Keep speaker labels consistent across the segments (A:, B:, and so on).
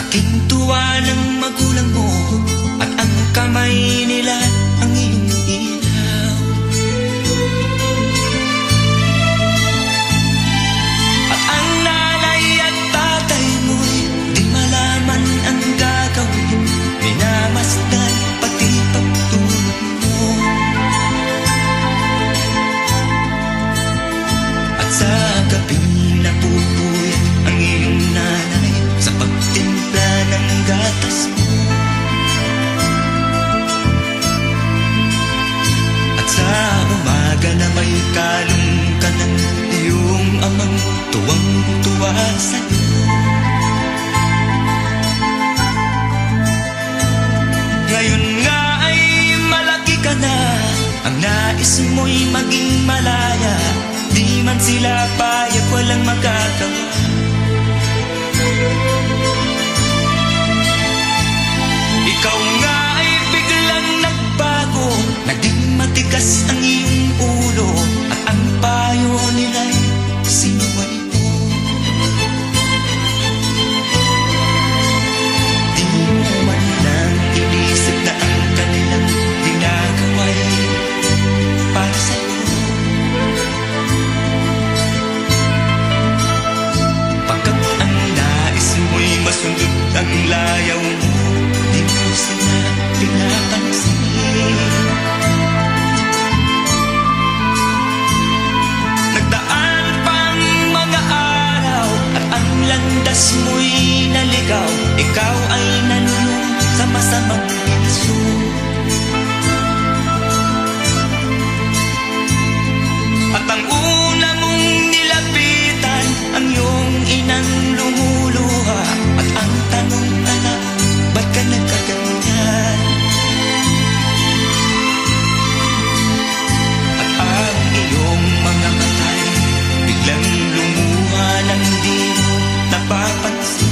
A: Laking tuwa ng magulang mo at ang kamay nila ang iyong ilaw. At ang nanay at tatay mo'y di malaman ang gagawin, minamasdan pati pagtulog mo. At sa gabing napupuyat ang iyong nanay sa pagtimpla ng gatas mo. At sa umaga na may kalong ka ng iyong amang tuwang-tuwa sa'yo. Ngayon nga ay malaki ka na, ang nais mo'y maging malaya. Di man sila payag, walang magagawa. Ikaw nga ay biglang nagbago, naging matigas ang iyong ulo, at ang payo nila'y sinuway mo. Di mo man lang inisip na ang kanilang ginagawa'y para sa'yo. Pagkat ang nais mo'y masundot ang layaw mo, di mo sila pinapansin. Nagdaan pang mga araw at ang landas mo'y naligaw. Ikaw ay nanulong sa masamang pinso. At ang una mong nilapitan ang iyong inang lumuluha. At ang tanong, anak, ba't ka nagkaganyan? At ang iyong mga matay biglang lumuha nang di mo napapansin.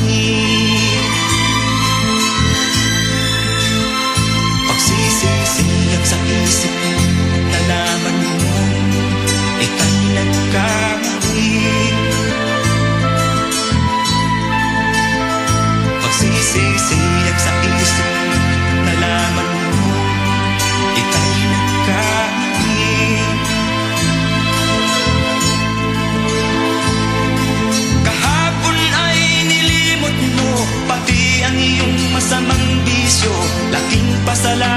A: Pagsisisiyak sa isip mo, nalaman mo ika'y nagkamali. Pagsisisiyak sa isip mo, nalaman mo ika'y nagkamali. Kahapon ay nilimot mo pati ang iyong masamang bisyo. Laking pasalamat